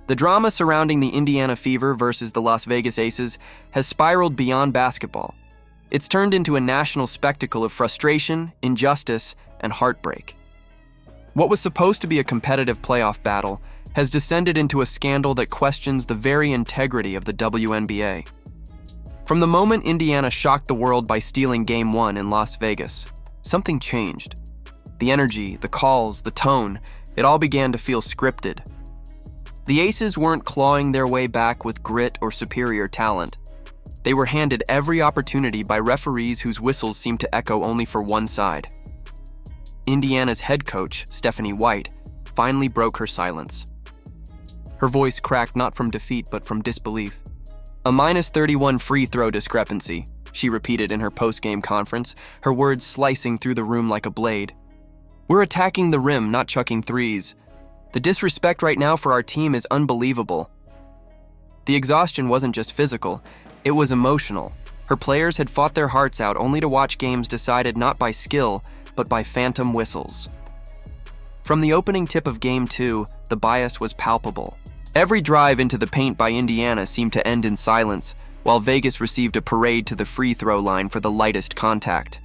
The drama surrounding the Indiana Fever versus the Las Vegas Aces has spiraled beyond basketball. It's turned into a national spectacle of frustration, injustice, and heartbreak. What was supposed to be a competitive playoff battle has descended into a scandal that questions the very integrity of the WNBA. From the moment Indiana shocked the world by stealing Game 1 in Las Vegas, something changed. The energy, the calls, the tone, it all began to feel scripted. The Aces weren't clawing their way back with grit or superior talent. They were handed every opportunity by referees whose whistles seemed to echo only for one side. Indiana's head coach, Stephanie White, finally broke her silence. Her voice cracked not from defeat but from disbelief. A -31 free throw discrepancy, she repeated in her post-game conference, her words slicing through the room like a blade. We're attacking the rim, not chucking threes. The disrespect right now for our team is unbelievable. The exhaustion wasn't just physical, it was emotional. Her players had fought their hearts out only to watch games decided not by skill, but by phantom whistles. From the opening tip of Game 2, the bias was palpable. Every drive into the paint by Indiana seemed to end in silence, while Vegas received a parade to the free throw line for the lightest contact.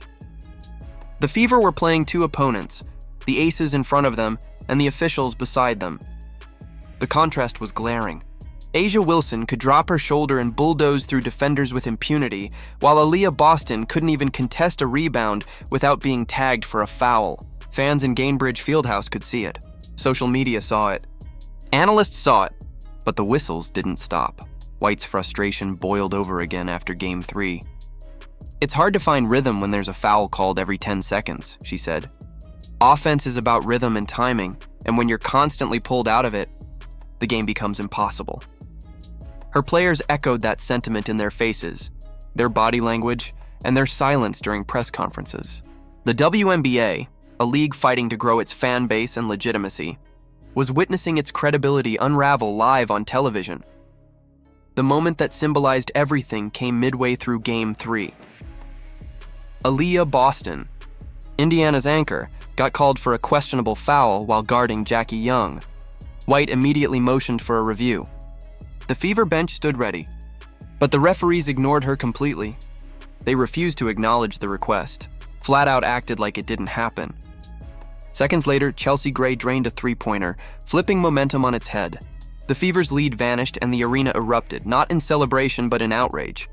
The Fever were playing two opponents, the Aces in front of them and the officials beside them. The contrast was glaring. A'ja Wilson could drop her shoulder and bulldoze through defenders with impunity, while Aaliyah Boston couldn't even contest a rebound without being tagged for a foul. Fans in Gainbridge Fieldhouse could see it. Social media saw it. Analysts saw it, but the whistles didn't stop. White's frustration boiled over again after Game 3. It's hard to find rhythm when there's a foul called every 10 seconds, she said. Offense is about rhythm and timing, and when you're constantly pulled out of it, the game becomes impossible. Her players echoed that sentiment in their faces, their body language, and their silence during press conferences. The WNBA, a league fighting to grow its fan base and legitimacy, was witnessing its credibility unravel live on television. The moment that symbolized everything came midway through Game 3. Aaliyah Boston, Indiana's anchor, got called for a questionable foul while guarding Jackie Young. White immediately motioned for a review. The Fever bench stood ready, but the referees ignored her completely. They refused to acknowledge the request, flat out acted like it didn't happen. Seconds later, Chelsea Gray drained a three-pointer, flipping momentum on its head. The Fever's lead vanished and the arena erupted, not in celebration but in outrage.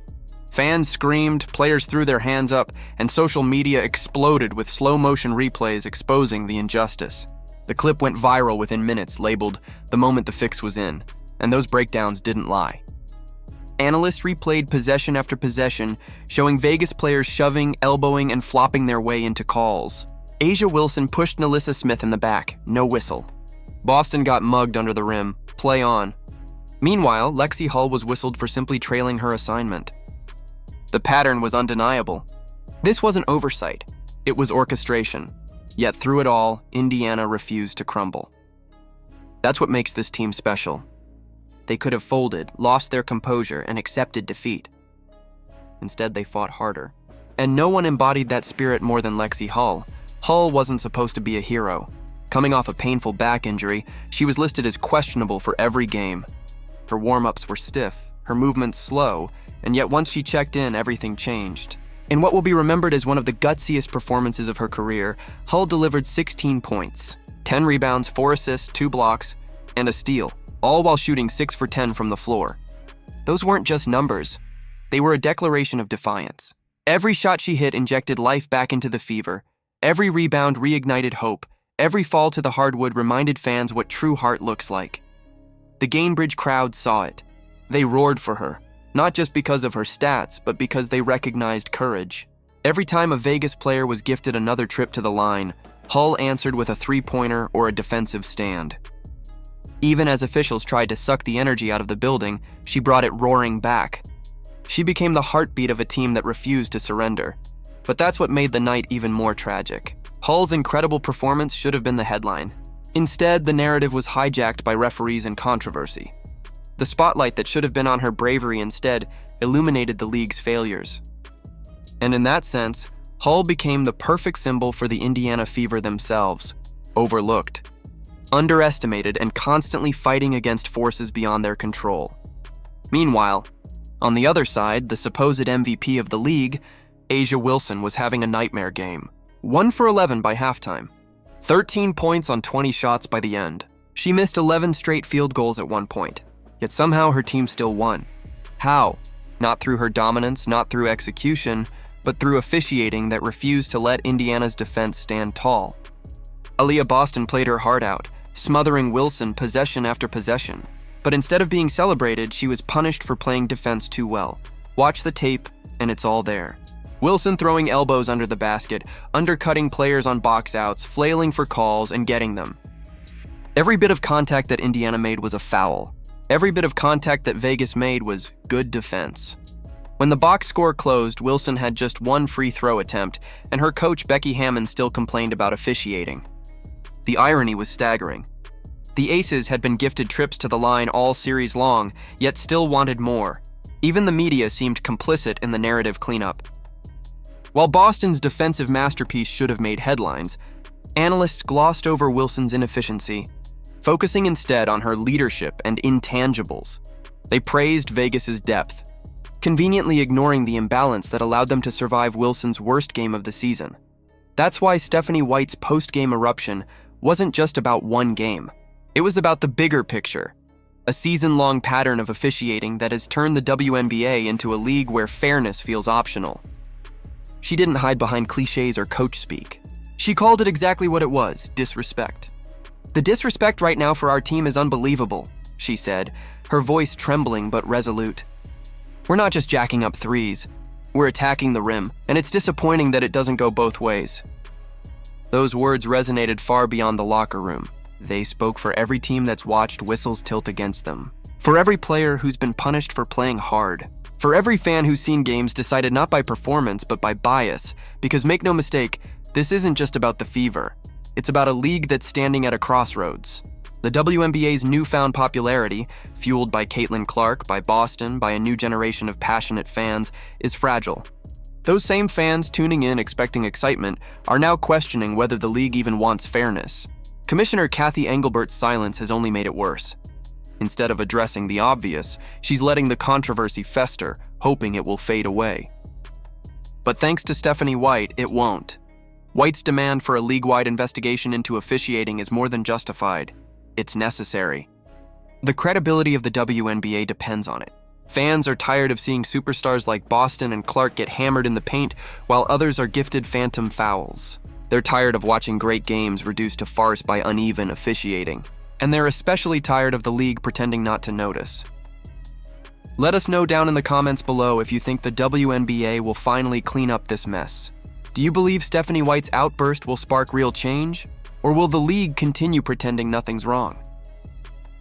Fans screamed, players threw their hands up, and social media exploded with slow-motion replays exposing the injustice. The clip went viral within minutes, labeled "The Moment the Fix Was In," and those breakdowns didn't lie. Analysts replayed possession after possession, showing Vegas players shoving, elbowing, and flopping their way into calls. A'ja Wilson pushed Nalissa Smith in the back, no whistle. Boston got mugged under the rim, play on. Meanwhile, Lexi Hull was whistled for simply trailing her assignment. The pattern was undeniable. This wasn't oversight, it was orchestration. Yet through it all, Indiana refused to crumble. That's what makes this team special. They could have folded, lost their composure, and accepted defeat. Instead, they fought harder. And no one embodied that spirit more than Lexi Hull. Hull wasn't supposed to be a hero. Coming off a painful back injury, she was listed as questionable for every game. Her warm-ups were stiff, her movements slow, and yet once she checked in, everything changed. In what will be remembered as one of the gutsiest performances of her career, Hull delivered 16 points, 10 rebounds, 4 assists, 2 blocks, and a steal, all while shooting 6 for 10 from the floor. Those weren't just numbers. They were a declaration of defiance. Every shot she hit injected life back into the Fever. Every rebound reignited hope. Every fall to the hardwood reminded fans what true heart looks like. The Gainbridge crowd saw it. They roared for her, not just because of her stats, but because they recognized courage. Every time a Vegas player was gifted another trip to the line, Hull answered with a three-pointer or a defensive stand. Even as officials tried to suck the energy out of the building, she brought it roaring back. She became the heartbeat of a team that refused to surrender. But that's what made the night even more tragic. Hull's incredible performance should have been the headline. Instead, the narrative was hijacked by referees and controversy. The spotlight that should have been on her bravery instead illuminated the league's failures. And in that sense, Hull became the perfect symbol for the Indiana Fever themselves, overlooked. underestimated and constantly fighting against forces beyond their control. Meanwhile, on the other side, the supposed MVP of the league, A'ja Wilson, was having a nightmare game. 1 for 11 by halftime. 13 points on 20 shots by the end. She missed 11 straight field goals at one point, yet somehow her team still won. How? Not through her dominance, not through execution, but through officiating that refused to let Indiana's defense stand tall. Aaliyah Boston played her heart out, smothering Wilson possession after possession. But instead of being celebrated, she was punished for playing defense too well. Watch the tape, and it's all there. Wilson throwing elbows under the basket, undercutting players on box outs, flailing for calls, and getting them. Every bit of contact that Indiana made was a foul. Every bit of contact that Vegas made was good defense. When the box score closed, Wilson had just one free throw attempt, and her coach Becky Hammon still complained about officiating. The irony was staggering. The Aces had been gifted trips to the line all series long, yet still wanted more. Even the media seemed complicit in the narrative cleanup. While Boston's defensive masterpiece should have made headlines, analysts glossed over Wilson's inefficiency, focusing instead on her leadership and intangibles. They praised Vegas's depth, conveniently ignoring the imbalance that allowed them to survive Wilson's worst game of the season. That's why Stephanie White's post-game eruption wasn't just about one game. It was about the bigger picture, a season-long pattern of officiating that has turned the WNBA into a league where fairness feels optional. She didn't hide behind cliches or coach speak. She called it exactly what it was, disrespect. "The disrespect right now for our team is unbelievable," she said, her voice trembling but resolute. "We're not just jacking up threes, we're attacking the rim, and it's disappointing that it doesn't go both ways." Those words resonated far beyond the locker room. They spoke for every team that's watched whistles tilt against them, for every player who's been punished for playing hard, for every fan who's seen games decided not by performance but by bias, because make no mistake, this isn't just about the fever. It's about a league that's standing at a crossroads. The WNBA's newfound popularity, fueled by Caitlin Clark, by Boston, by a new generation of passionate fans, is fragile. Those same fans tuning in expecting excitement are now questioning whether the league even wants fairness. Commissioner Kathy Engelbert's silence has only made it worse. Instead of addressing the obvious, she's letting the controversy fester, hoping it will fade away. But thanks to Stephanie White, it won't. White's demand for a league-wide investigation into officiating is more than justified. It's necessary. The credibility of the WNBA depends on it. Fans are tired of seeing superstars like Boston and Clark get hammered in the paint, while others are gifted phantom fouls. They're tired of watching great games reduced to farce by uneven officiating. And they're especially tired of the league pretending not to notice. Let us know down in the comments below if you think the WNBA will finally clean up this mess. Do you believe Stephanie White's outburst will spark real change? Or will the league continue pretending nothing's wrong?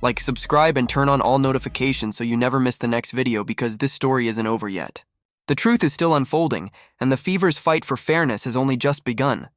Like, subscribe, and turn on all notifications so you never miss the next video, because this story isn't over yet. The truth is still unfolding, and the Fever's fight for fairness has only just begun.